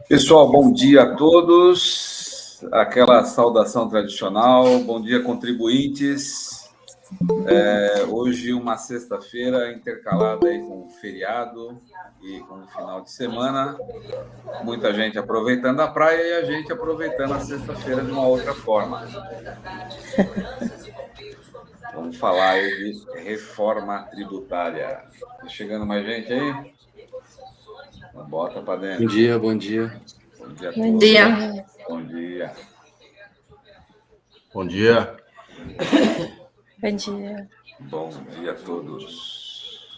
Pessoal, bom dia a todos. Aquela saudação tradicional. Bom dia, contribuintes. Hoje, uma sexta-feira intercalada aí com o feriado e com o final de semana. Muita gente aproveitando a praia e a gente aproveitando a sexta-feira de uma outra forma. Vamos falar aí de reforma tributária. Tá chegando mais gente aí? Bota para dentro. Bom dia, bom dia. Bom dia a Bom todos. dia. Bom dia. Bom dia. Bom dia. Bom dia a todos.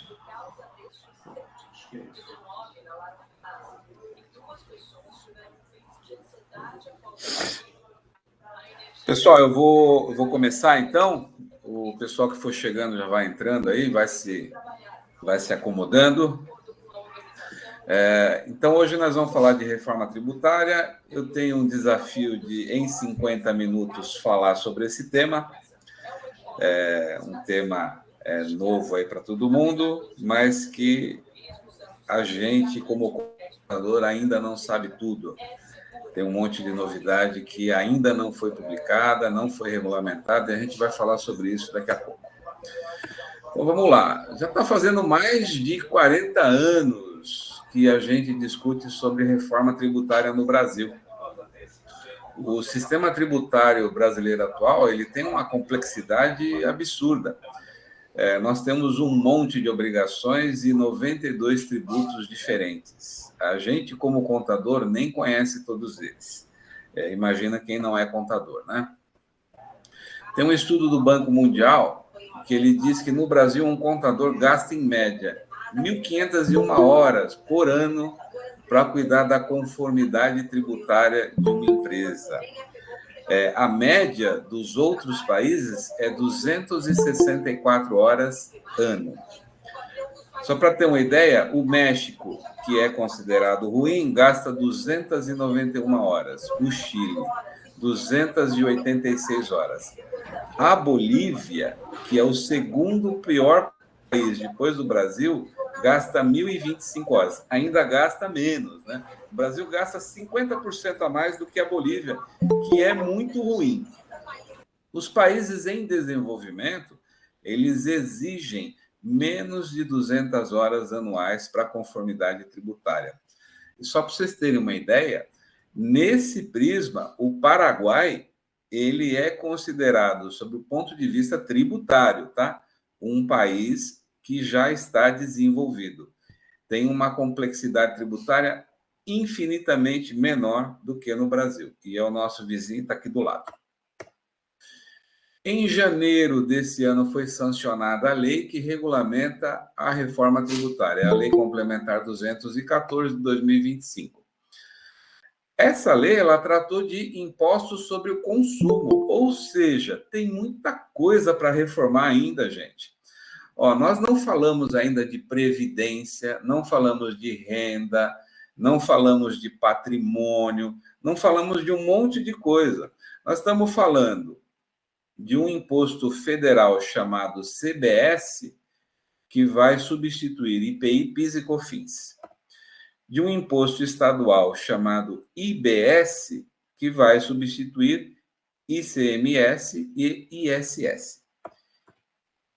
Pessoal, eu vou começar então. O pessoal que for chegando já vai entrando aí, vai se acomodando. Então, hoje nós vamos falar de reforma tributária. Eu tenho um desafio de, em 50 minutos, falar sobre esse tema. Um tema novo aí para todo mundo, mas que a gente, como computador, ainda não sabe tudo. Tem um monte de novidade que ainda não foi publicada, não foi regulamentada, e a gente vai falar sobre isso daqui a pouco. Então, vamos lá. Já está fazendo mais de 40 anos que a gente discute sobre reforma tributária no Brasil. O sistema tributário brasileiro atual ele tem uma complexidade absurda. Nós temos um monte de obrigações e 92 tributos diferentes. A gente, como contador, nem conhece todos eles. Imagina quem não é contador, né? Tem um estudo do Banco Mundial que ele diz que no Brasil um contador gasta, em média, 1.501 horas por ano para cuidar da conformidade tributária de uma empresa. A média dos outros países é 264 horas ano. Só para ter uma ideia, o México, que é considerado ruim, gasta 291 horas. O Chile, 286 horas. A Bolívia, que é o segundo pior país depois do Brasil, gasta 1.025 horas. Ainda gasta menos, né? O Brasil gasta 50% a mais do que a Bolívia, que é muito ruim. Os países em desenvolvimento, eles exigem menos de 200 horas anuais para conformidade tributária. E só para vocês terem uma ideia, nesse prisma, o Paraguai, ele é considerado, sob o ponto de vista tributário, tá? Um país que já está desenvolvido. Tem uma complexidade tributária infinitamente menor do que no Brasil. E é o nosso vizinho, está aqui do lado. Em janeiro desse ano foi sancionada a lei que regulamenta a reforma tributária, a Lei Complementar 214 de 2025. Essa lei ela tratou de impostos sobre o consumo, ou seja, tem muita coisa para reformar ainda, gente. Nós não falamos ainda de previdência, não falamos de renda, não falamos de patrimônio, não falamos de um monte de coisa. Nós estamos falando de um imposto federal chamado CBS, que vai substituir IPI, PIS e COFINS. De um imposto estadual chamado IBS, que vai substituir ICMS e ISS.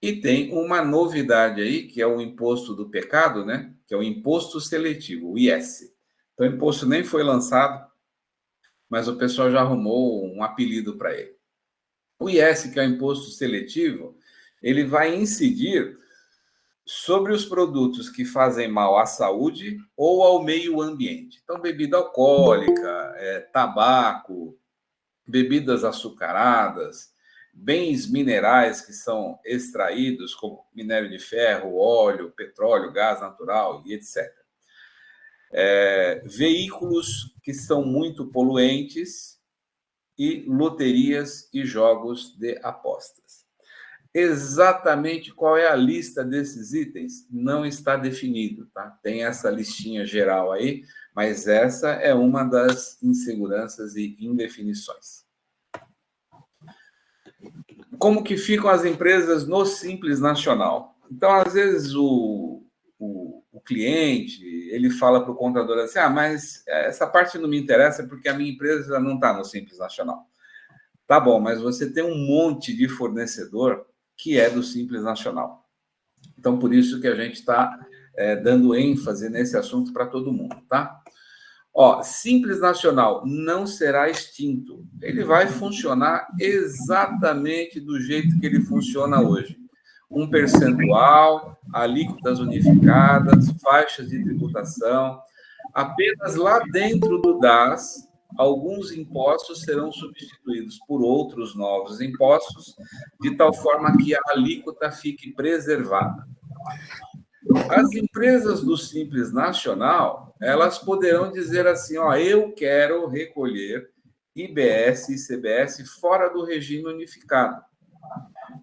E tem uma novidade aí, que é o imposto do pecado, né? Que é o imposto seletivo, o IS. Então, o imposto nem foi lançado, mas o pessoal já arrumou um apelido para ele. O IS, que é o imposto seletivo, ele vai incidir sobre os produtos que fazem mal à saúde ou ao meio ambiente. Então, bebida alcoólica, tabaco, bebidas açucaradas, bens minerais que são extraídos, como minério de ferro, óleo, petróleo, gás natural e etc. Veículos que são muito poluentes e loterias e jogos de apostas. Exatamente qual é a lista desses itens não está definido, tá? Tem essa listinha geral aí, mas essa é uma das inseguranças e indefinições. Como que ficam as empresas no Simples Nacional? Então, às vezes, o o cliente, ele fala para o contador assim, mas essa parte não me interessa porque a minha empresa não está no Simples Nacional. Tá bom, mas você tem um monte de fornecedor que é do Simples Nacional. Então, por isso que a gente está dando ênfase nesse assunto para todo mundo, tá? Simples Nacional não será extinto. Ele vai funcionar exatamente do jeito que ele funciona hoje. Um percentual, alíquotas unificadas, faixas de tributação. Apenas lá dentro do DAS, alguns impostos serão substituídos por outros novos impostos, de tal forma que a alíquota fique preservada. As empresas do Simples Nacional, elas poderão dizer assim, eu quero recolher IBS e ICBS fora do regime unificado,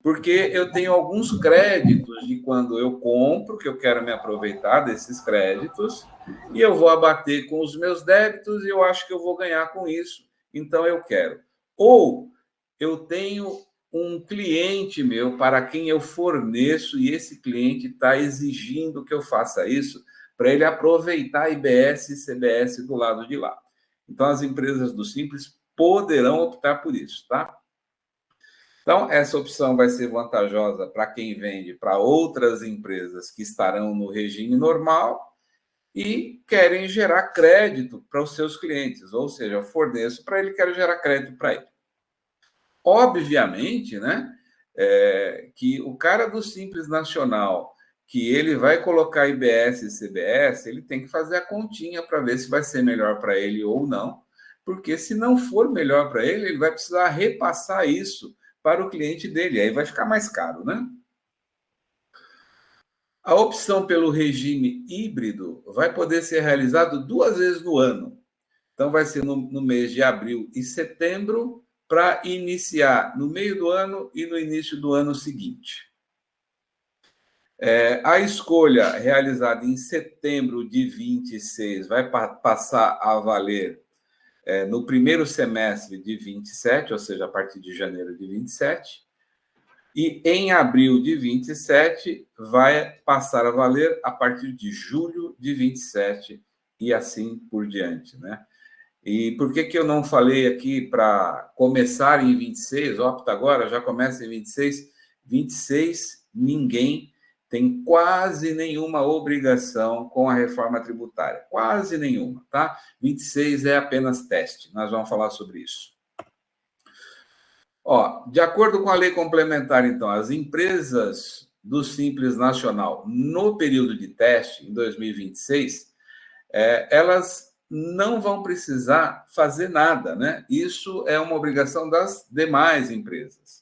porque eu tenho alguns créditos de quando eu compro, que eu quero me aproveitar desses créditos, e eu vou abater com os meus débitos e eu acho que eu vou ganhar com isso, então eu quero. Ou eu tenho um cliente meu para quem eu forneço e esse cliente está exigindo que eu faça isso para ele aproveitar IBS e CBS do lado de lá. Então, as empresas do Simples poderão optar por isso, tá? Então, essa opção vai ser vantajosa para quem vende para outras empresas que estarão no regime normal e querem gerar crédito para os seus clientes, ou seja, eu forneço para ele, quero gerar crédito para ele. Obviamente, né, que o cara do Simples Nacional, que ele vai colocar IBS e CBS, ele tem que fazer a continha para ver se vai ser melhor para ele ou não, porque se não for melhor para ele, ele vai precisar repassar isso para o cliente dele, aí vai ficar mais caro, né? A opção pelo regime híbrido vai poder ser realizado 2 vezes no ano. Então, vai ser no mês de abril e setembro, para iniciar no meio do ano e no início do ano seguinte. A escolha realizada em setembro de 26 vai passar a valer no primeiro semestre de 27, ou seja, a partir de janeiro de 27, e em abril de 27 vai passar a valer a partir de julho de 27 e assim por diante, né? E por que eu não falei aqui para começar em 26? Opta agora, já começa em 26. 26, ninguém tem quase nenhuma obrigação com a reforma tributária. Quase nenhuma, tá? 26 é apenas teste. Nós vamos falar sobre isso. De acordo com a lei complementar, então, as empresas do Simples Nacional, no período de teste, em 2026, elas não vão precisar fazer nada, né? Isso é uma obrigação das demais empresas.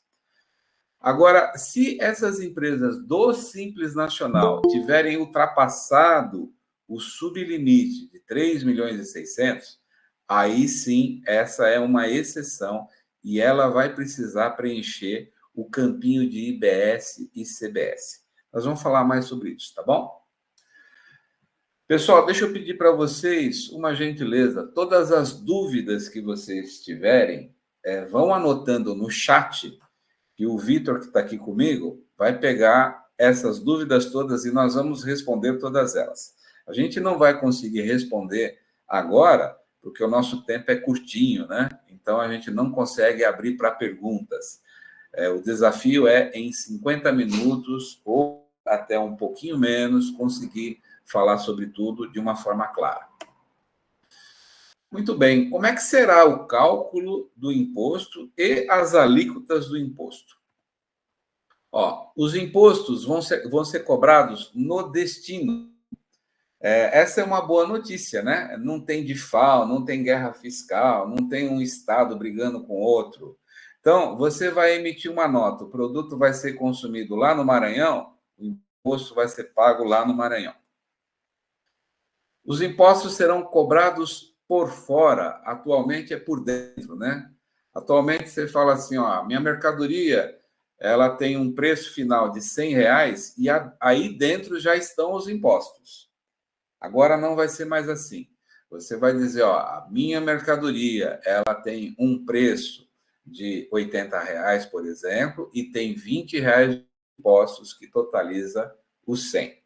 Agora, se essas empresas do Simples Nacional tiverem ultrapassado o sublimite de 3.600.000, aí sim, essa é uma exceção e ela vai precisar preencher o campinho de IBS e CBS. Nós vamos falar mais sobre isso, tá bom? Pessoal, deixa eu pedir para vocês uma gentileza. Todas as dúvidas que vocês tiverem, vão anotando no chat, que o Vitor, que está aqui comigo, vai pegar essas dúvidas todas e nós vamos responder todas elas. A gente não vai conseguir responder agora, porque o nosso tempo é curtinho, né? Então, a gente não consegue abrir para perguntas. O desafio é, em 50 minutos, ou até um pouquinho menos, conseguir falar sobre tudo de uma forma clara. Muito bem, como é que será o cálculo do imposto e as alíquotas do imposto? Os impostos vão ser cobrados no destino. Essa é uma boa notícia, né? Não tem DIFAL, não tem guerra fiscal, não tem um Estado brigando com outro. Então, você vai emitir uma nota, o produto vai ser consumido lá no Maranhão, o imposto vai ser pago lá no Maranhão. Os impostos serão cobrados por fora, atualmente é por dentro, né? Atualmente você fala assim, minha mercadoria, ela tem um preço final de R$100 e aí dentro já estão os impostos. Agora não vai ser mais assim. Você vai dizer, a minha mercadoria, ela tem um preço de R$80, por exemplo, e tem R$20 de impostos que totaliza os 100.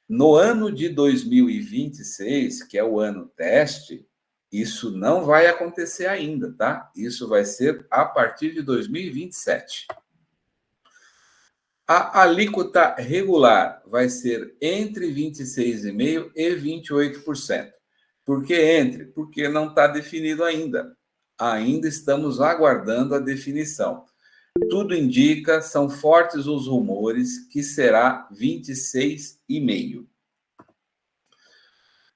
No ano de 2026, que é o ano teste, isso não vai acontecer ainda, tá? Isso vai ser a partir de 2027. A alíquota regular vai ser entre 26,5% e 28%. Por que entre? Porque não está definido ainda. Ainda estamos aguardando a definição. Tudo indica, são fortes os rumores, que será 26,5%.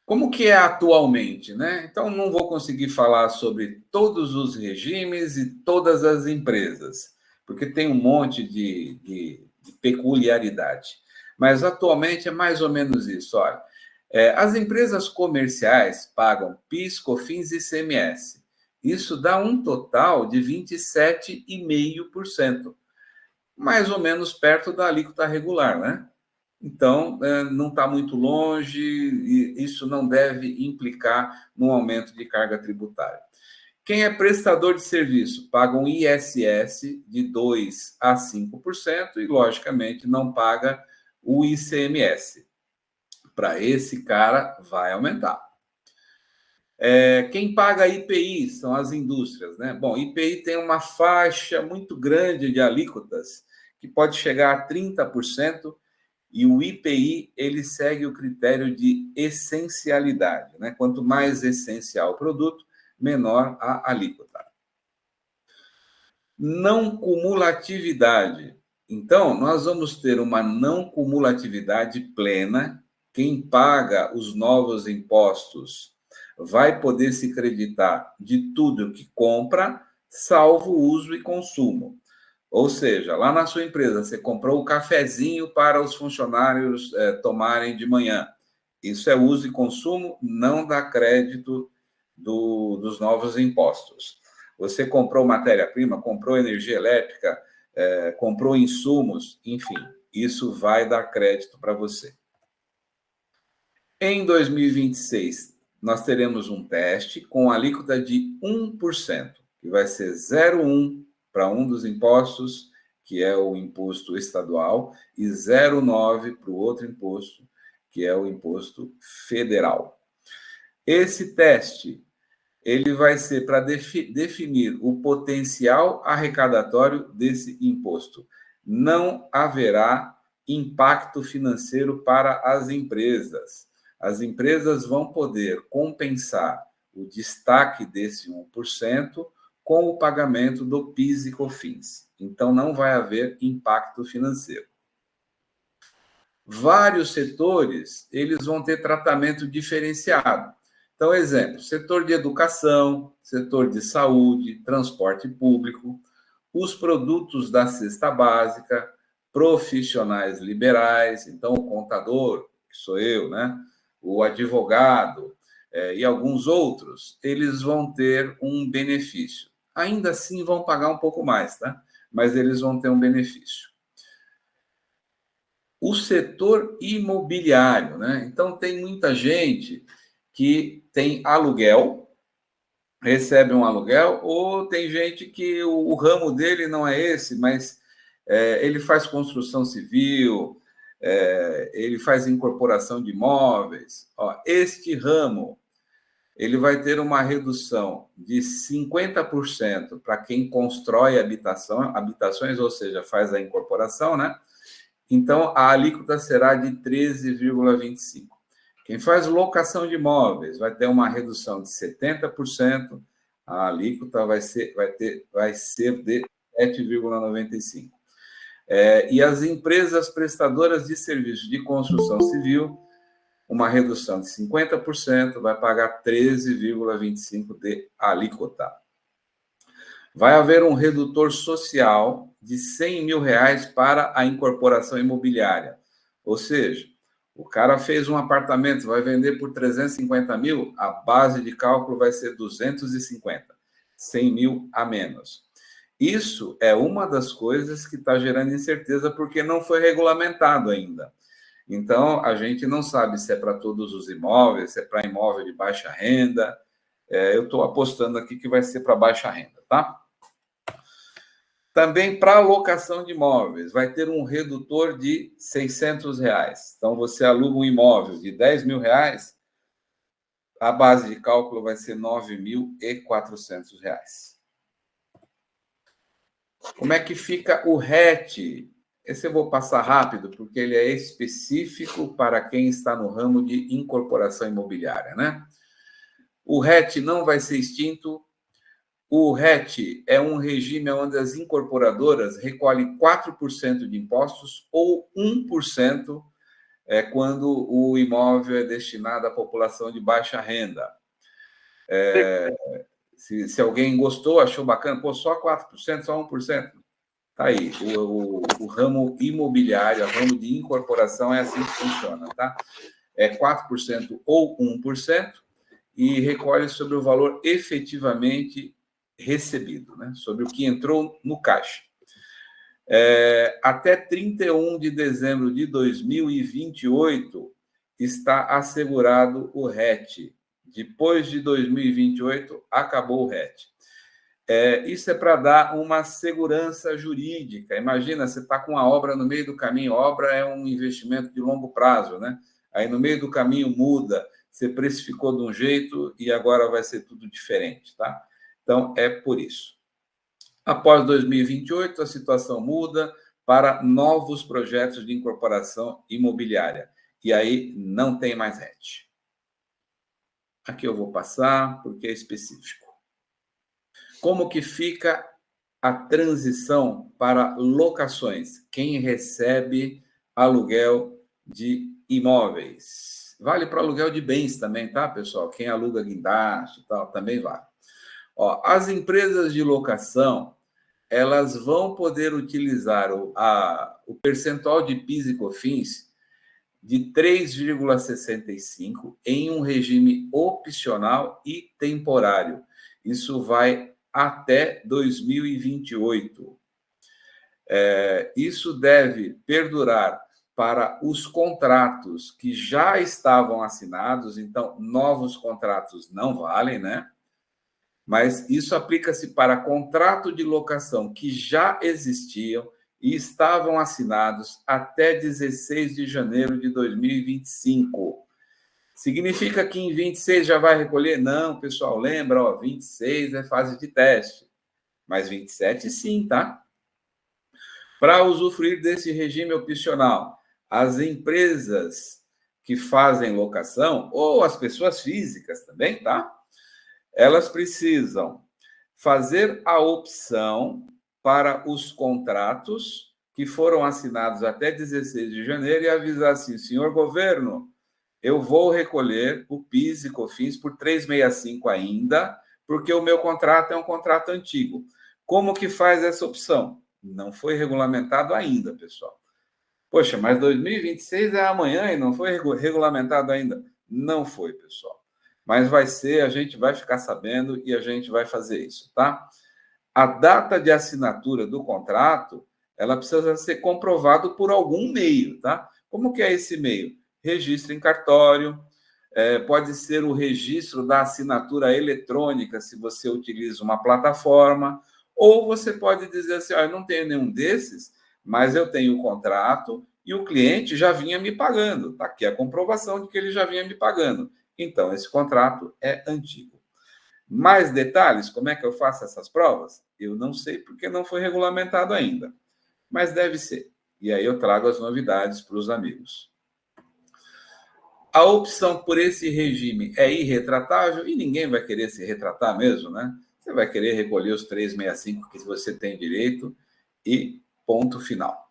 Como que é atualmente, né? Então, não vou conseguir falar sobre todos os regimes e todas as empresas, porque tem um monte de peculiaridade. Mas, atualmente, é mais ou menos isso. Olha, as empresas comerciais pagam PIS, COFINS e ICMS. Isso dá um total de 27,5%, mais ou menos perto da alíquota regular, né? Então, não está muito longe e isso não deve implicar no aumento de carga tributária. Quem é prestador de serviço paga um ISS de 2% a 5% e, logicamente, não paga o ICMS. Para esse cara, vai aumentar. Quem paga IPI são as indústrias, né? Bom, IPI tem uma faixa muito grande de alíquotas, que pode chegar a 30%, e o IPI, ele segue o critério de essencialidade, né? Quanto mais essencial o produto, menor a alíquota. Não cumulatividade. Então, nós vamos ter uma não cumulatividade plena. Quem paga os novos impostos vai poder se creditar de tudo que compra, salvo uso e consumo. Ou seja, lá na sua empresa, você comprou o cafezinho para os funcionários tomarem de manhã. Isso é uso e consumo, não dá crédito dos novos impostos. Você comprou matéria-prima, comprou energia elétrica, comprou insumos, enfim, isso vai dar crédito para você. Em 2026, nós teremos um teste com alíquota de 1%, que vai ser 0,1% para um dos impostos, que é o imposto estadual, e 0,9% para o outro imposto, que é o imposto federal. Esse teste, ele vai ser para definir o potencial arrecadatório desse imposto. Não haverá impacto financeiro para as empresas. As empresas vão poder compensar o destaque desse 1% com o pagamento do PIS e COFINS. Então, não vai haver impacto financeiro. Vários setores, eles vão ter tratamento diferenciado. Então, exemplo, setor de educação, setor de saúde, transporte público, os produtos da cesta básica, profissionais liberais, então o contador, que sou eu, né? O advogado e alguns outros, eles vão ter um benefício. Ainda assim vão pagar um pouco mais, tá? Mas eles vão ter um benefício. O setor imobiliário, né? Então tem muita gente que tem aluguel, recebe um aluguel, ou tem gente que o ramo dele não é esse, mas ele faz construção civil, ele faz incorporação de imóveis. Ó, este ramo, ele vai ter uma redução de 50% para quem constrói habitações, ou seja, faz a incorporação, né? Então, a alíquota será de 13,25%. Quem faz locação de imóveis vai ter uma redução de 70%, a alíquota vai ser de 7,95%. E as empresas prestadoras de serviços de construção civil, uma redução de 50%, vai pagar 13,25% de alíquota. Vai haver um redutor social de R$100 mil para a incorporação imobiliária. Ou seja, o cara fez um apartamento, vai vender por 350 mil, a base de cálculo vai ser 250, 100 mil a menos. Isso é uma das coisas que está gerando incerteza, porque não foi regulamentado ainda. Então, a gente não sabe se é para todos os imóveis, se é para imóvel de baixa renda. Eu estou apostando aqui que vai ser para baixa renda, tá? Também para alocação de imóveis, vai ter um redutor de R$ 600. Então, você aluga um imóvel de R$ 10.000, a base de cálculo vai ser R$ 9.400. Como é que fica o RET? Esse eu vou passar rápido, porque ele é específico para quem está no ramo de incorporação imobiliária, né? O RET não vai ser extinto. O RET é um regime onde as incorporadoras recolhem 4% de impostos ou 1% quando o imóvel é destinado à população de baixa renda. Se alguém gostou, achou bacana, pô, só 4%, só 1%. Tá aí, o ramo imobiliário, o ramo de incorporação é assim que funciona, tá? É 4% ou 1% e recolhe sobre o valor efetivamente recebido, né? Sobre o que entrou no caixa. Até 31 de dezembro de 2028 está assegurado o RET. Depois de 2028, acabou o RET. Isso é para dar uma segurança jurídica. Imagina, você está com uma obra no meio do caminho, a obra é um investimento de longo prazo, né? Aí no meio do caminho muda, você precificou de um jeito e agora vai ser tudo diferente, tá? Então, é por isso. Após 2028, a situação muda para novos projetos de incorporação imobiliária. E aí não tem mais RET. Aqui eu vou passar, porque é específico. Como que fica a transição para locações? Quem recebe aluguel de imóveis? Vale para aluguel de bens também, tá, pessoal? Quem aluga guindaste e tal, também vale. As empresas de locação, elas vão poder utilizar o percentual de PIS e COFINS de 3,65 em um regime opcional e temporário. Isso vai até 2028. Isso deve perdurar para os contratos que já estavam assinados, então novos contratos não valem, né? Mas isso aplica-se para contrato de locação que já existiam e estavam assinados até 16 de janeiro de 2025. Significa que em 26 já vai recolher? Não, pessoal, lembra, 26 é fase de teste, mas 27 sim, tá? Para usufruir desse regime opcional, as empresas que fazem locação, ou as pessoas físicas também, tá? Elas precisam fazer a opção para os contratos que foram assinados até 16 de janeiro e avisar assim, senhor governo, eu vou recolher o PIS e COFINS por 365 ainda, porque o meu contrato é um contrato antigo. Como que faz essa opção? Não foi regulamentado ainda, pessoal. Poxa, mas 2026 é amanhã e não foi regulamentado ainda? Não foi, pessoal. Mas vai ser, a gente vai ficar sabendo e a gente vai fazer isso, tá? A data de assinatura do contrato, ela precisa ser comprovada por algum meio, tá? Como que é esse meio? Registro em cartório, pode ser o registro da assinatura eletrônica, se você utiliza uma plataforma, ou você pode dizer assim, eu não tenho nenhum desses, mas eu tenho o contrato e o cliente já vinha me pagando. Está aqui a comprovação de que ele já vinha me pagando. Então, esse contrato é antigo. Mais detalhes, como é que eu faço essas provas? Eu não sei, porque não foi regulamentado ainda. Mas deve ser. E aí eu trago as novidades para os amigos. A opção por esse regime é irretratável e ninguém vai querer se retratar mesmo, né? Você vai querer recolher os 365 que você tem direito e ponto final.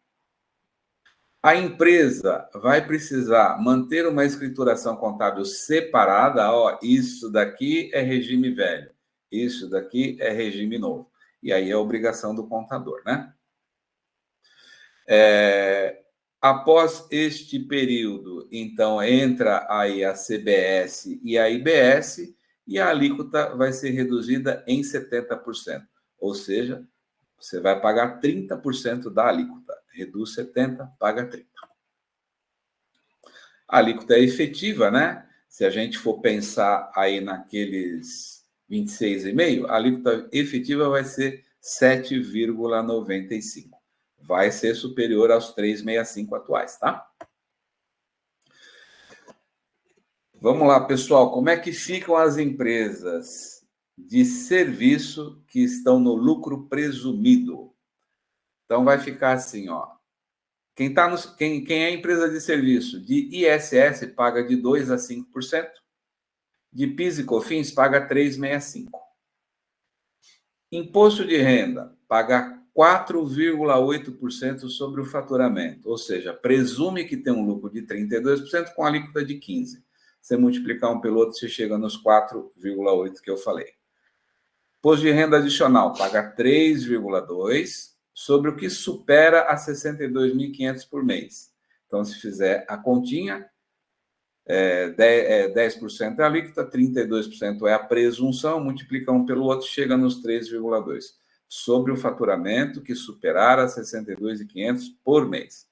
A empresa vai precisar manter uma escrituração contábil separada. Isso daqui é regime velho, isso daqui é regime novo. E aí é obrigação do contador, né? Após este período, então, entra aí a CBS e a IBS, e a alíquota vai ser reduzida em 70%. Ou seja, você vai pagar 30% da alíquota. Reduz 70%, paga 30%. A alíquota é efetiva, né? Se a gente for pensar aí naqueles 26,5%, a alíquota efetiva vai ser 7,95. Vai ser superior aos 3,65 atuais, tá? Vamos lá, pessoal. Como é que ficam as empresas de serviço que estão no lucro presumido? Então, vai ficar assim, ó. Quem é empresa de serviço de ISS paga de 2% a 5%. De PIS e COFINS paga 3,65%. Imposto de renda paga 4,8% sobre o faturamento, ou seja, presume que tem um lucro de 32% com alíquota de 15%. Você multiplicar um pelo outro, você chega nos 4,8% que eu falei. Imposto de renda adicional paga 3,2% sobre o que supera a 62.500 por mês. Então, se fizer a continha, 10% é a alíquota, 32% é a presunção, multiplica um pelo outro, chega nos 3,2%. Sobre o faturamento que superar a 62.500 por mês.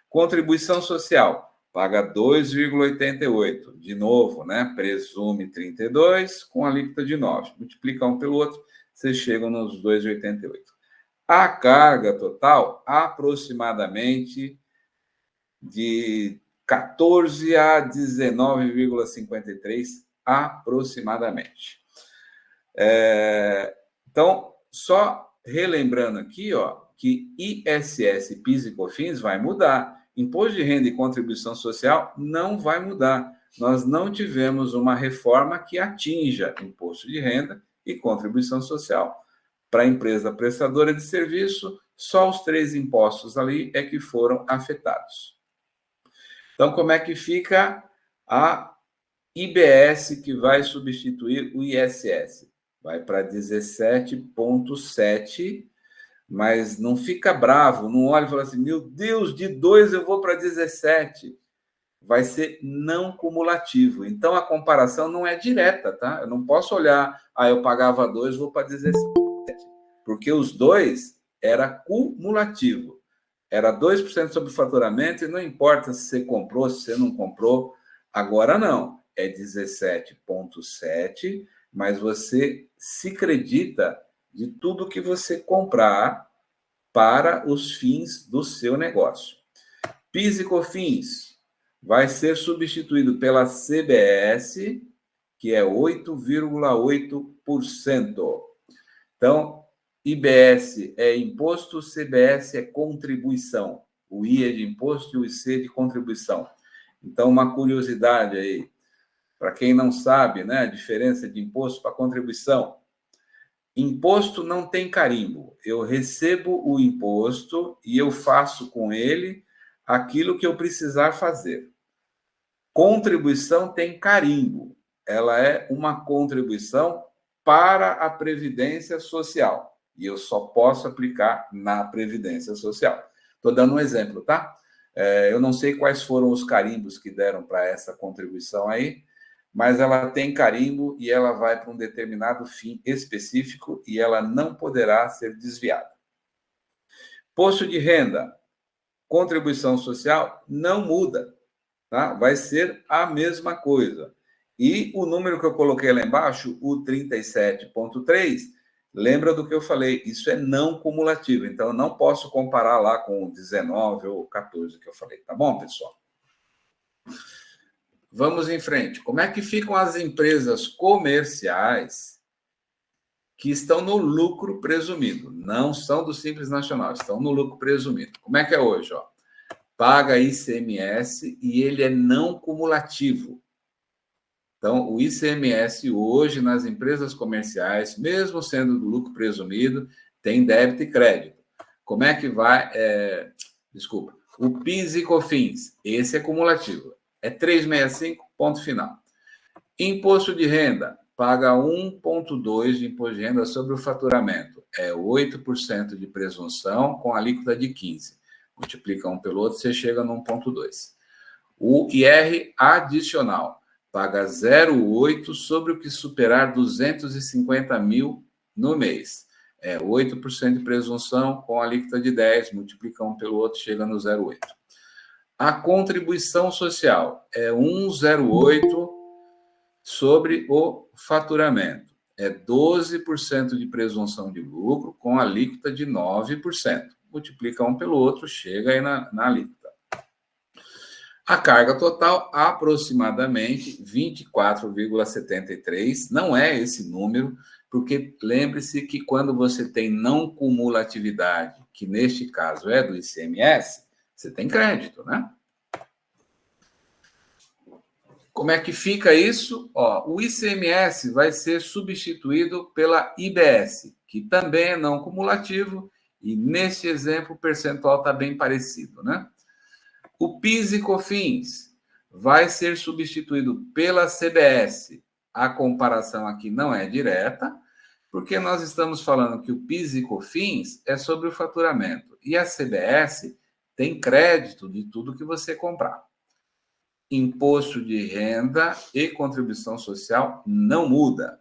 Contribuição social, paga 2,88%. De novo, né? Presume 32% com alíquota de 9%. Multiplica um pelo outro, vocês chegam nos 2,88%. A carga total, aproximadamente de 14 a 19,53, aproximadamente. Então, só relembrando aqui, ó, que ISS, PIS e COFINS vai mudar. Imposto de renda e contribuição social não vai mudar. Nós não tivemos uma reforma que atinja imposto de renda e contribuição social. Para a empresa prestadora de serviço, só os 3 impostos ali é que foram afetados. Então, como é que fica a IBS que vai substituir o ISS? Vai para 17,7, mas não fica bravo, não olha e fala assim, meu Deus, de 2 eu vou para 17. Vai ser não cumulativo. Então, a comparação não é direta, tá? Eu não posso olhar, eu pagava 2, vou para 17. Porque os 2 era cumulativo. Era 2% sobre o faturamento e não importa se você comprou, se você não comprou. Agora não, é 17,7, mas você se acredita de tudo que você comprar para os fins do seu negócio. PIS e COFINS vai ser substituído pela CBS, que é 8,8%. Então, IBS é imposto, CBS é contribuição. O I é de imposto e o IC é de contribuição. Então, uma curiosidade aí, para quem não sabe, né, a diferença de imposto para contribuição. Imposto não tem carimbo. Eu recebo o imposto e eu faço com ele aquilo que eu precisar fazer. Contribuição tem carimbo. Ela é uma contribuição para a Previdência Social. E eu só posso aplicar na Previdência Social. Estou dando um exemplo, tá? Eu não sei quais foram os carimbos que deram para essa contribuição aí, mas ela tem carimbo e ela vai para um determinado fim específico e ela não poderá ser desviada. Imposto de renda, contribuição social, não muda, tá? Vai ser a mesma coisa. E o número que eu coloquei lá embaixo, o 37,3, lembra do que eu falei, isso é não cumulativo, então eu não posso comparar lá com o 19 ou 14 que eu falei, tá bom, pessoal? Vamos em frente. Como é que ficam as empresas comerciais que estão no lucro presumido? Não são do Simples Nacional, estão no lucro presumido. Como é que é hoje? Ó? Paga ICMS e ele é não cumulativo. Então, o ICMS hoje nas empresas comerciais, mesmo sendo do lucro presumido, tem débito e crédito. Como é que vai? Desculpa. O PIS e COFINS, esse é cumulativo. É 365, ponto final. Imposto de renda, paga 1,2% de imposto de renda sobre o faturamento. É 8% de presunção com alíquota de 15%. Multiplica um pelo outro, você chega no 1,2%. O IR adicional paga 0,8% sobre o que superar 250 mil no mês. É 8% de presunção com alíquota de 10%, multiplica um pelo outro, chega no 0,8%. A contribuição social é 1,08% sobre o faturamento. é 12% de presunção de lucro com alíquota de 9%. Multiplica um pelo outro, chega aí na alíquota. A carga total, aproximadamente 24,73. Não é esse número, porque lembre-se que quando você tem não cumulatividade, que neste caso é do ICMS, você tem crédito, né? Como é que fica isso? O ICMS vai ser substituído pela IBS, que também é não cumulativo, e nesse exemplo o percentual está bem parecido, né? O PIS e COFINS vai ser substituído pela CBS. A comparação aqui não é direta, porque nós estamos falando que o PIS e COFINS é sobre o faturamento, e a CBS tem crédito de tudo que você comprar. Imposto de renda e contribuição social não muda.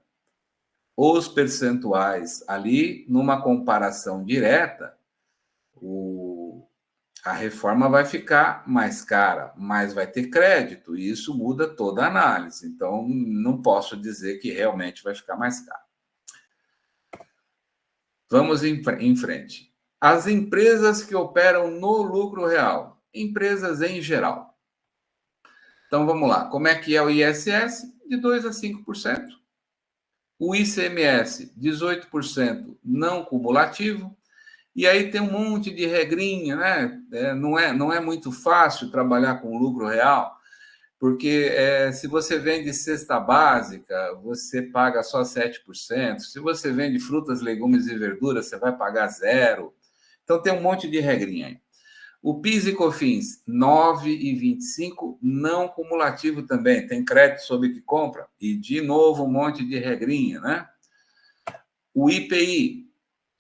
Os percentuais ali, numa comparação direta, a reforma vai ficar mais cara, mas vai ter crédito, e isso muda toda a análise. Então, não posso dizer que realmente vai ficar mais caro. Vamos em frente. As empresas que operam no lucro real, empresas em geral. Então, vamos lá. Como é que é o ISS? De 2% a 5%. O ICMS, 18% não cumulativo. E aí tem um monte de regrinha, né? Não é muito fácil trabalhar com lucro real, porque se você vende cesta básica, você paga só 7%. Se você vende frutas, legumes e verduras, você vai pagar 0%. Então, tem um monte de regrinha aí. O PIS e COFINS, 9,25%, não cumulativo também. Tem crédito sobre o que compra. E, de novo, um monte de regrinha, né? O IPI,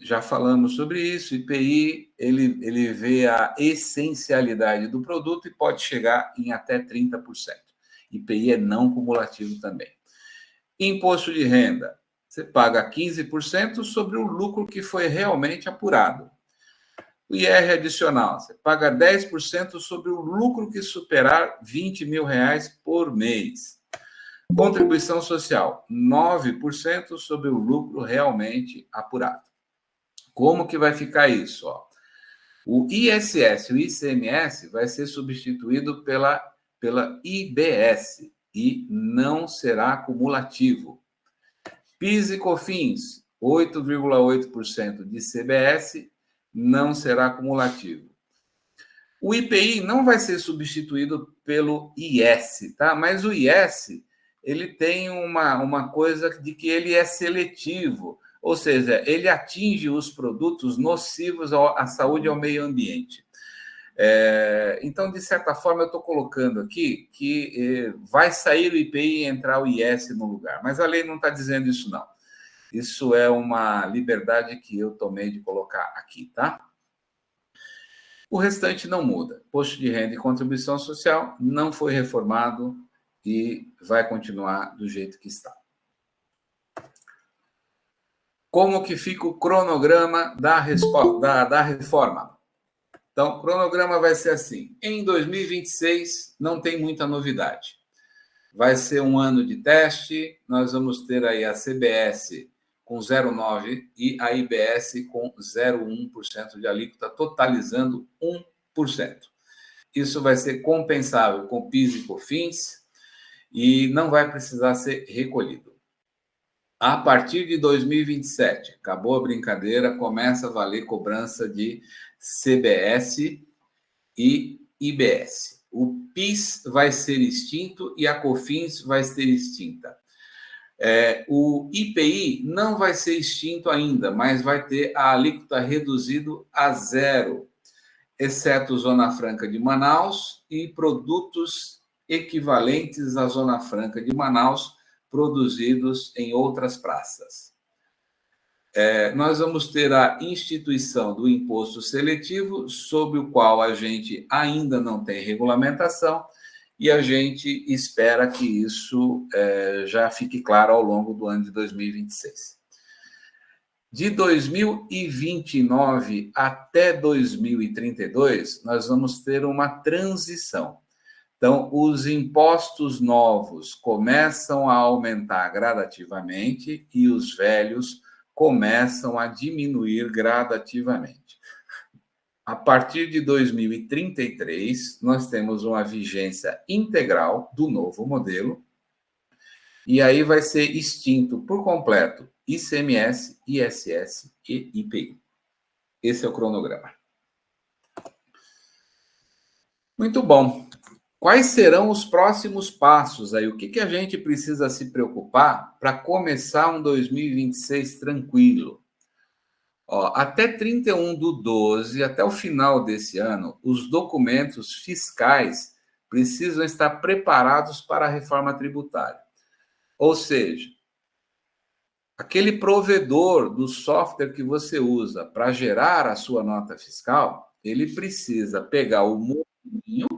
já falamos sobre isso. O IPI, ele vê a essencialidade do produto e pode chegar em até 30%. IPI é não cumulativo também. Imposto de renda, você paga 15% sobre o lucro que foi realmente apurado. O IR adicional, você paga 10% sobre o lucro que superar R$20 mil por mês. Contribuição social, 9% sobre o lucro realmente apurado. Como que vai ficar isso? O ISS, o ICMS, vai ser substituído pela IBS e não será cumulativo. PIS e COFINS, 8,8% de CBS, não será cumulativo. O IPI não vai ser substituído pelo IS, tá? Mas o IS, ele tem uma coisa de que ele é seletivo, ou seja, ele atinge os produtos nocivos à saúde e ao meio ambiente. Então, de certa forma, eu estou colocando aqui que vai sair o IPI e entrar o IS no lugar, mas a lei não está dizendo isso, não. Isso é uma liberdade que eu tomei de colocar aqui, tá? O restante não muda. Imposto de renda e contribuição social não foi reformado e vai continuar do jeito que está. Como que fica o cronograma da reforma? Então, o cronograma vai ser assim. Em 2026, não tem muita novidade. Vai ser um ano de teste, nós vamos ter aí a CBS com 0,9% e a IBS com 0,1% de alíquota, totalizando 1%. Isso vai ser compensável com PIS e COFINS e não vai precisar ser recolhido. A partir de 2027, acabou a brincadeira, começa a valer cobrança de CBS e IBS. O PIS vai ser extinto e a COFINS vai ser extinta. O IPI não vai ser extinto ainda, mas vai ter a alíquota reduzido a 0, exceto Zona Franca de Manaus e produtos equivalentes à Zona Franca de Manaus produzidos em outras praças. Nós vamos ter a instituição do imposto seletivo, sobre o qual a gente ainda não tem regulamentação, e a gente espera que isso já fique claro ao longo do ano de 2026. De 2029 até 2032, nós vamos ter uma transição. Então, os impostos novos começam a aumentar gradativamente e os velhos começam a diminuir gradativamente. A partir de 2033, nós temos uma vigência integral do novo modelo, e aí vai ser extinto por completo ICMS, ISS e IPI. Esse é o cronograma. Muito bom. Quais serão os próximos passos aí? O que a gente precisa se preocupar para começar um 2026 tranquilo? Ó, até 31/12, até o final desse ano, os documentos fiscais precisam estar preparados para a reforma tributária. Ou seja, aquele provedor do software que você usa para gerar a sua nota fiscal, ele precisa pegar o modelinho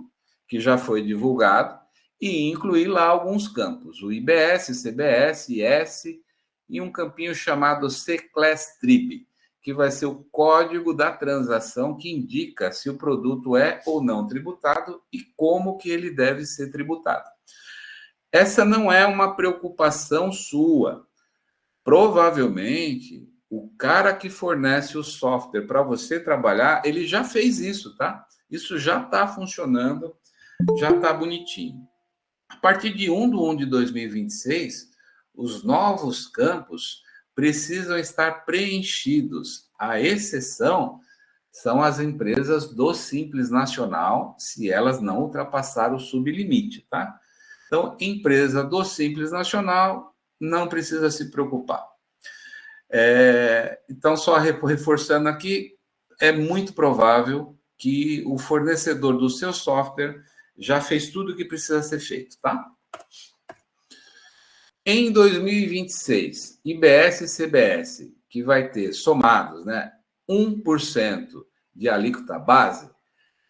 que já foi divulgado e incluir lá alguns campos, o IBS, CBS, IS e um campinho chamado C-Class Trib, que vai ser o código da transação que indica se o produto é ou não tributado e como que ele deve ser tributado. Essa não é uma preocupação sua. Provavelmente, o cara que fornece o software para você trabalhar, ele já fez isso, tá? Isso já está funcionando, já está bonitinho. A partir de 1/1/2026, os novos campos precisam estar preenchidos. A exceção são as empresas do Simples Nacional, se elas não ultrapassaram o sublimite, tá? Então, empresa do Simples Nacional não precisa se preocupar. Então, só reforçando aqui, é muito provável que o fornecedor do seu software já fez tudo o que precisa ser feito, tá? Em 2026, IBS e CBS, que vai ter somados, né, 1% de alíquota base,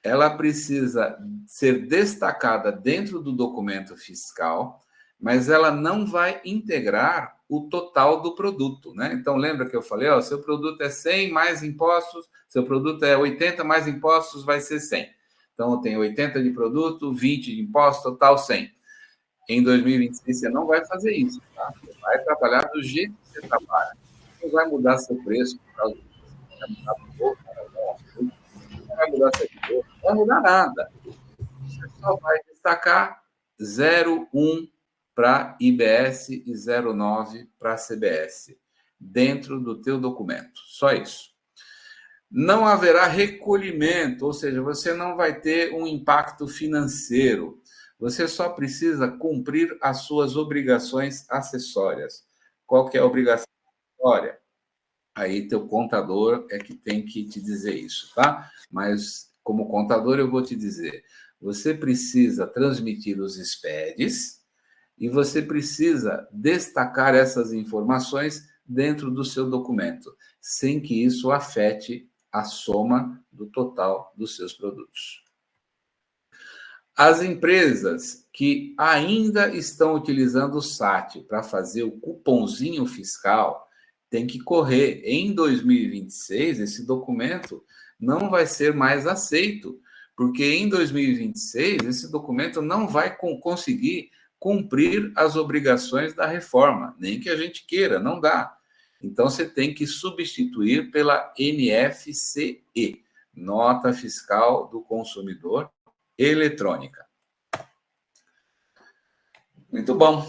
ela precisa ser destacada dentro do documento fiscal, mas ela não vai integrar o total do produto, né? Então, lembra que eu falei, ó, seu produto é 100 mais impostos, seu produto é 80 mais impostos, vai ser 100. Então, eu tenho 80 de produto, 20 de imposto, total 100. Em 2026, você não vai fazer isso, tá? Você vai trabalhar do jeito que você trabalha. Não vai mudar seu preço, não vai mudar seu preço, não vai mudar nada. Você só vai destacar 0,1 para IBS e 0,9 para CBS, dentro do teu documento. Só isso. Não haverá recolhimento, ou seja, você não vai ter um impacto financeiro. Você só precisa cumprir as suas obrigações acessórias. Qual que é a obrigação acessória? Aí teu contador é que tem que te dizer isso, tá? Mas como contador eu vou te dizer, você precisa transmitir os SPEDs e você precisa destacar essas informações dentro do seu documento, sem que isso afete a soma do total dos seus produtos. As empresas que ainda estão utilizando o SAT para fazer o cupomzinho fiscal têm que correr. Em 2026, esse documento não vai ser mais aceito, porque em 2026 esse documento não vai conseguir cumprir as obrigações da reforma, nem que a gente queira, não dá. Então, você tem que substituir pela NFCE, Nota Fiscal do Consumidor Eletrônica. Muito bom.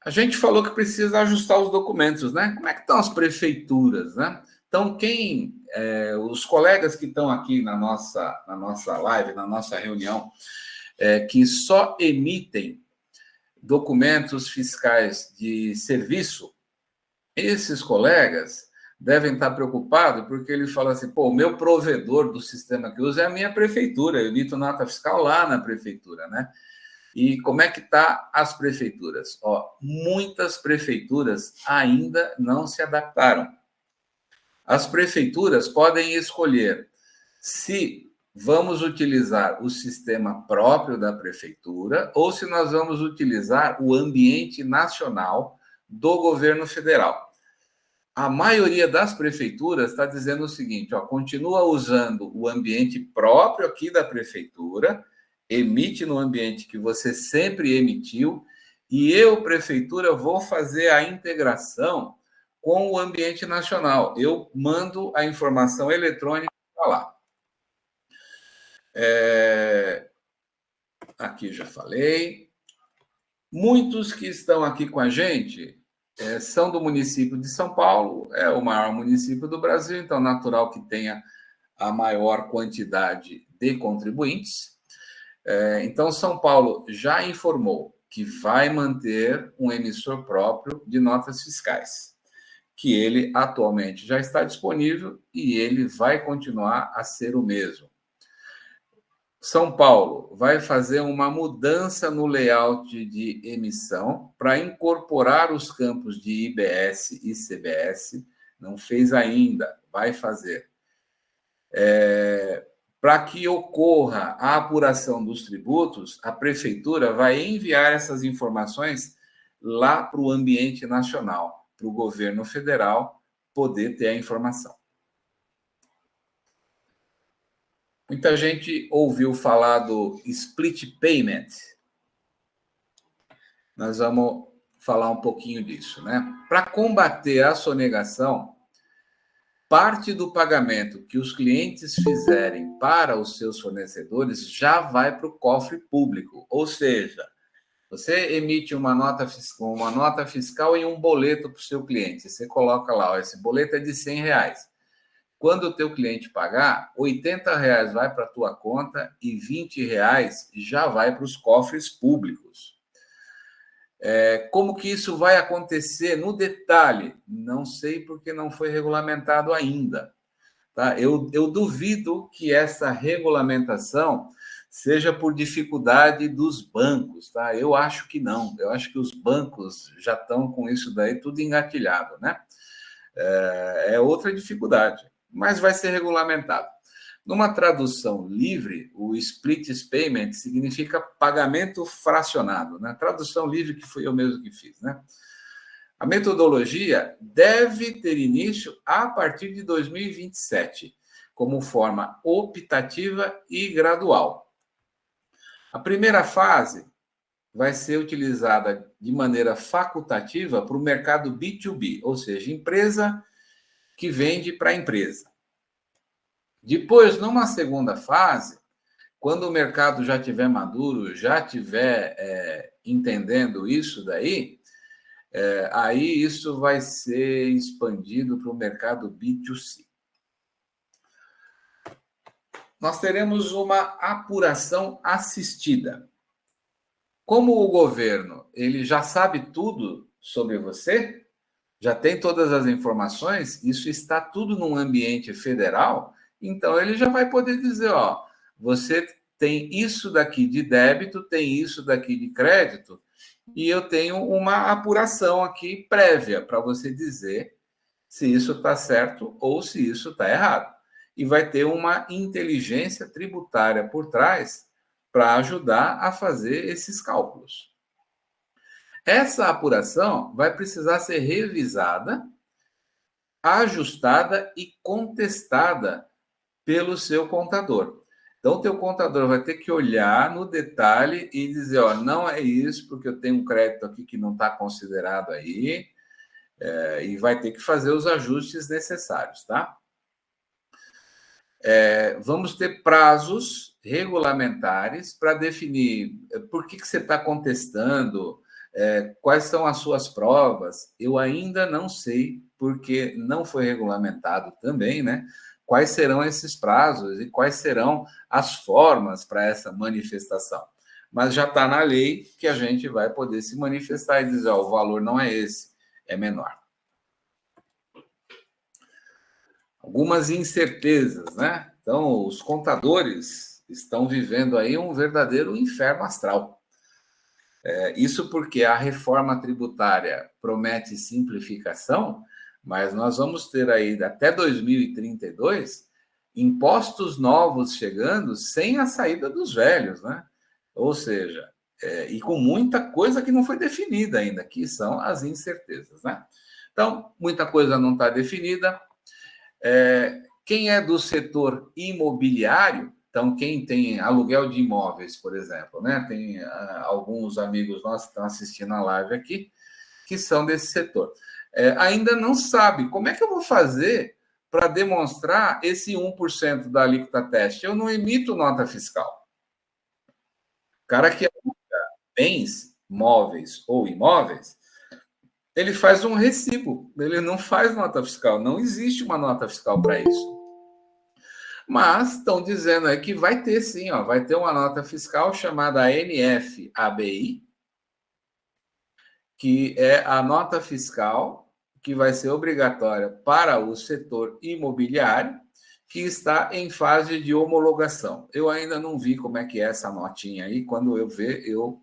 A gente falou que precisa ajustar os documentos, né? Como é que estão as prefeituras, né? Então, os colegas que estão aqui na nossa live, na nossa reunião, que só emitem documentos fiscais de serviço, esses colegas devem estar preocupados porque ele fala assim, pô, o meu provedor do sistema que eu uso é a minha prefeitura, eu emito nota fiscal lá na prefeitura, né? E como é que tá as prefeituras? Ó, muitas prefeituras ainda não se adaptaram. As prefeituras podem escolher se vamos utilizar o sistema próprio da prefeitura ou se nós vamos utilizar o ambiente nacional do governo federal. A maioria das prefeituras está dizendo o seguinte, ó, continua usando o ambiente próprio aqui da prefeitura emite no ambiente que você sempre emitiu, e eu, prefeitura, vou fazer a integração com o ambiente nacional. Eu mando a informação eletrônica para lá. Aqui já falei. Muitos que estão aqui com a gente são do município de São Paulo, é o maior município do Brasil, então natural que tenha a maior quantidade de contribuintes. Então, São Paulo já informou que vai manter um emissor próprio de notas fiscais, que ele atualmente já está disponível e ele vai continuar a ser o mesmo. São Paulo vai fazer uma mudança no layout de emissão para incorporar os campos de IBS e CBS. Não fez ainda, vai fazer. Para que ocorra a apuração dos tributos, a prefeitura vai enviar essas informações lá para o ambiente nacional, para o governo federal poder ter a informação. Muita gente ouviu falar do split payment. Nós vamos falar um pouquinho disso, né? Para combater a sonegação, parte do pagamento que os clientes fizerem para os seus fornecedores já vai para o cofre público. Ou seja, você emite uma nota fiscal e um boleto para o seu cliente. Você coloca lá, ó, esse boleto é de R$100. Quando o teu cliente pagar, R$80 vai para a tua conta e R$20 já vai para os cofres públicos. Como que isso vai acontecer no detalhe? Não sei porque não foi regulamentado ainda. Tá? Eu duvido que essa regulamentação seja por dificuldade dos bancos. Tá? Eu acho que não. Eu acho que os bancos já estão com isso daí tudo engatilhado, né? É outra dificuldade, mas vai ser regulamentado. Numa tradução livre, o split payment significa pagamento fracionado, né? Tradução livre que fui eu mesmo que fiz, né? A metodologia deve ter início a partir de 2027, como forma optativa e gradual. A primeira fase vai ser utilizada de maneira facultativa para o mercado B2B, ou seja, empresa que vende para empresa. Depois, numa segunda fase, quando o mercado já estiver maduro, já estiver entendendo isso daí, aí isso vai ser expandido para o mercado B2C. Nós teremos uma apuração assistida. Como o governo ele já sabe tudo sobre você, já tem todas as informações, isso está tudo num ambiente federal, então ele já vai poder dizer, ó, você tem isso daqui de débito, tem isso daqui de crédito, e eu tenho uma apuração aqui prévia para você dizer se isso está certo ou se isso está errado. E vai ter uma inteligência tributária por trás para ajudar a fazer esses cálculos. Essa apuração vai precisar ser revisada, ajustada e contestada pelo seu contador. Então, o teu contador vai ter que olhar no detalhe e dizer, ó, não é isso, porque eu tenho um crédito aqui que não está considerado aí, e vai ter que fazer os ajustes necessários, tá? Vamos ter prazos regulamentares para definir por que você está contestando, quais são as suas provas. Eu ainda não sei, porque não foi regulamentado também, né? Quais serão esses prazos e quais serão as formas para essa manifestação. Mas já está na lei que a gente vai poder se manifestar e dizer, ó, o valor não é esse, é menor. Algumas incertezas, né? Então, os contadores estão vivendo aí um verdadeiro inferno astral. Isso porque a reforma tributária promete simplificação, mas nós vamos ter aí até 2032 impostos novos chegando sem a saída dos velhos, né? Ou seja, e com muita coisa que não foi definida ainda, que são as incertezas, né? Então, muita coisa não está definida. Quem é do setor imobiliário Então, quem tem aluguel de imóveis, por exemplo, né? Tem alguns amigos nossos que estão assistindo a live aqui, que são desse setor. Ainda não sabe como é que eu vou fazer para demonstrar esse 1% da alíquota teste. Eu não emito nota fiscal. O cara que aluga bens, móveis ou imóveis, ele faz um recibo, ele não faz nota fiscal. Não existe uma nota fiscal para isso. Mas estão dizendo aí que vai ter sim, ó, vai ter uma nota fiscal chamada NFABI, que é a nota fiscal que vai ser obrigatória para o setor imobiliário, que está em fase de homologação. Eu ainda não vi como é que é essa notinha aí, quando eu ver, eu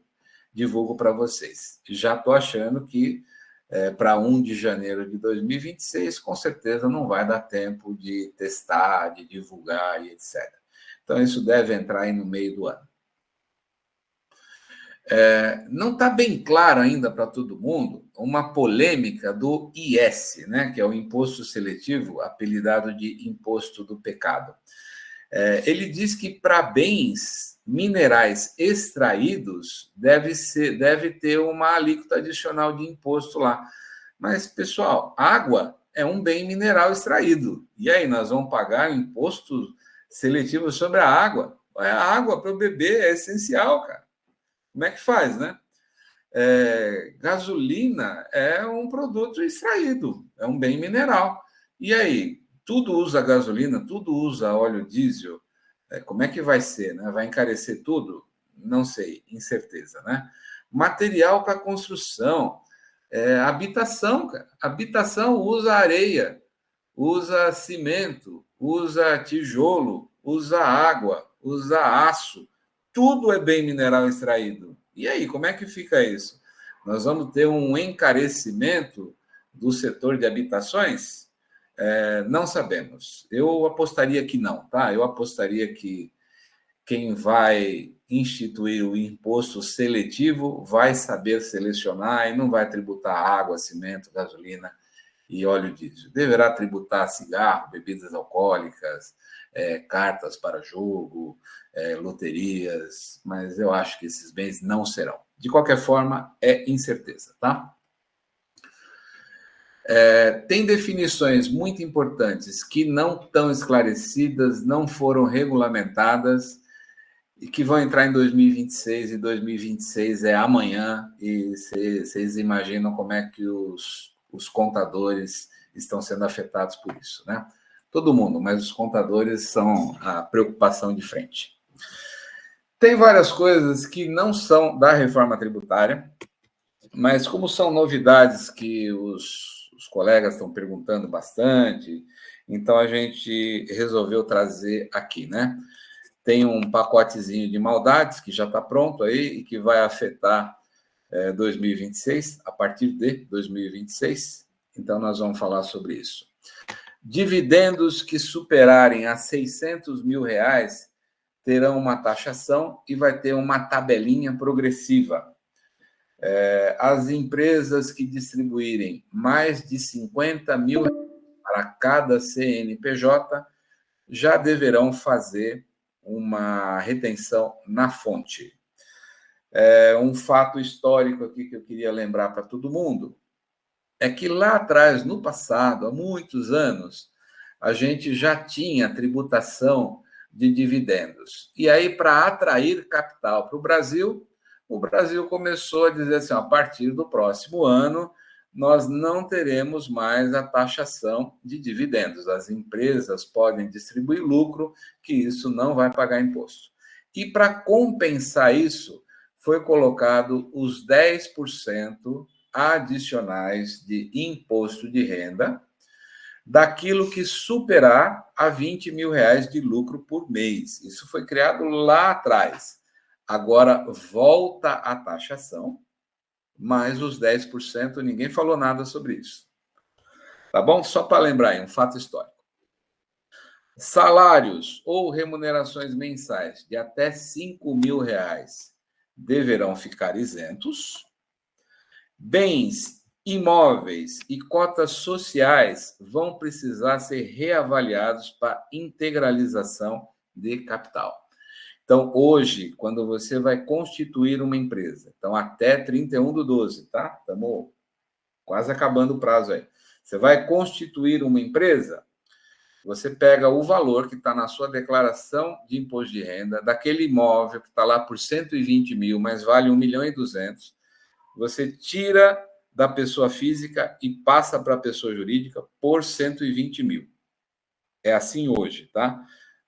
divulgo para vocês. Já estou achando que para 1 de janeiro de 2026, com certeza não vai dar tempo de testar, de divulgar e etc. Então, isso deve entrar aí no meio do ano. Não está bem claro ainda para todo mundo uma polêmica do IS, né, que é o Imposto Seletivo, apelidado de Imposto do Pecado. Ele diz que para bens minerais extraídos deve ter uma alíquota adicional de imposto lá. Mas, pessoal, água é um bem mineral extraído. E aí, nós vamos pagar imposto seletivo sobre a água? A água para o bebê é essencial, cara. Como é que faz, né? Gasolina é um produto extraído, é um bem mineral. E aí, tudo usa gasolina, tudo usa óleo diesel. Como é que vai ser, né? Vai encarecer tudo? Não sei, incerteza, né? Material para construção, habitação, cara. Habitação usa areia, usa cimento, usa tijolo, usa água, usa aço. Tudo é bem mineral extraído. E aí, como é que fica isso? Nós vamos ter um encarecimento do setor de habitações? Não sabemos. Eu apostaria que não, tá? Eu apostaria que quem vai instituir o imposto seletivo vai saber selecionar e não vai tributar água, cimento, gasolina e óleo diesel. Deverá tributar cigarro, bebidas alcoólicas, cartas para jogo, loterias, mas eu acho que esses bens não serão. De qualquer forma, é incerteza, tá? Tem definições muito importantes que não estão esclarecidas, não foram regulamentadas e que vão entrar em 2026, e 2026 é amanhã, e vocês imaginam como é que os contadores estão sendo afetados por isso, né? Todo mundo, mas os contadores são a preocupação de frente. Tem várias coisas que não são da reforma tributária, mas como são novidades que os colegas estão perguntando bastante, então a gente resolveu trazer aqui, né? Tem um pacotezinho de maldades que já está pronto aí e que vai afetar 2026, a partir de 2026. Então, nós vamos falar sobre isso. Dividendos que superarem a R$600 mil terão uma taxação e vai ter uma tabelinha progressiva. As empresas que distribuírem mais de 50 mil para cada CNPJ já deverão fazer uma retenção na fonte. Um fato histórico aqui que eu queria lembrar para todo mundo é que lá atrás, no passado, há muitos anos, a gente já tinha tributação de dividendos. E aí, para atrair capital para o Brasil começou a dizer assim, a partir do próximo ano, nós não teremos mais a taxação de dividendos. As empresas podem distribuir lucro, que isso não vai pagar imposto. E para compensar isso, foi colocado os 10% adicionais de imposto de renda daquilo que superar a R$20 mil de lucro por mês. Isso foi criado lá atrás. Agora volta a taxação, mais os 10%, ninguém falou nada sobre isso. Tá bom? Só para lembrar aí, um fato histórico. Salários ou remunerações mensais de até R$5 mil deverão ficar isentos. Bens, imóveis e cotas sociais vão precisar ser reavaliados para integralização de capital. Então, hoje, quando você vai constituir uma empresa, então até 31/12, tá? Estamos quase acabando o prazo aí. Você vai constituir uma empresa, você pega o valor que está na sua declaração de imposto de renda, daquele imóvel que está lá por 120 mil, mas vale 1.200.000, você tira da pessoa física e passa para a pessoa jurídica por 120 mil. É assim hoje, tá?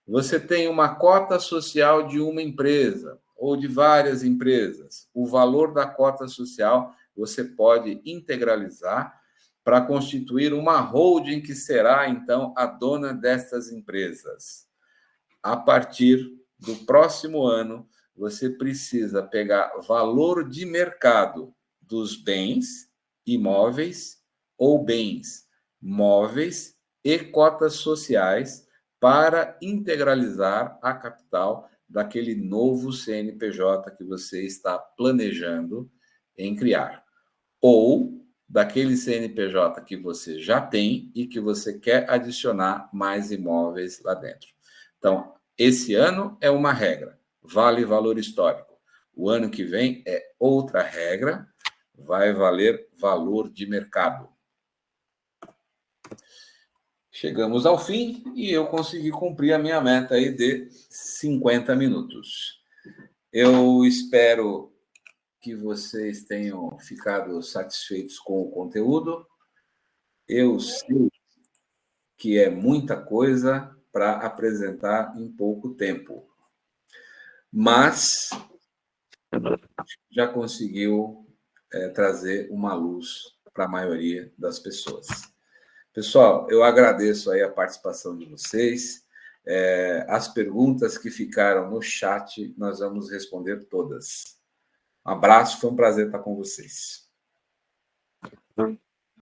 Você tem uma cota social de uma empresa ou de várias empresas. O valor da cota social você pode integralizar para constituir uma holding que será, então, a dona destas empresas. A partir do próximo ano, você precisa pegar valor de mercado dos bens imóveis ou bens móveis e cotas sociais para integralizar a capital daquele novo CNPJ que você está planejando em criar. Ou daquele CNPJ que você já tem e que você quer adicionar mais imóveis lá dentro. Então, esse ano é uma regra, vale valor histórico. O ano que vem é outra regra, vai valer valor de mercado. Chegamos ao fim e eu consegui cumprir a minha meta aí de 50 minutos. Eu espero que vocês tenham ficado satisfeitos com o conteúdo. Eu sei que é muita coisa para apresentar em pouco tempo, mas já conseguiu trazer uma luz para a maioria das pessoas. Pessoal, eu agradeço aí a participação de vocês. As perguntas que ficaram no chat, nós vamos responder todas. Um abraço, foi um prazer estar com vocês.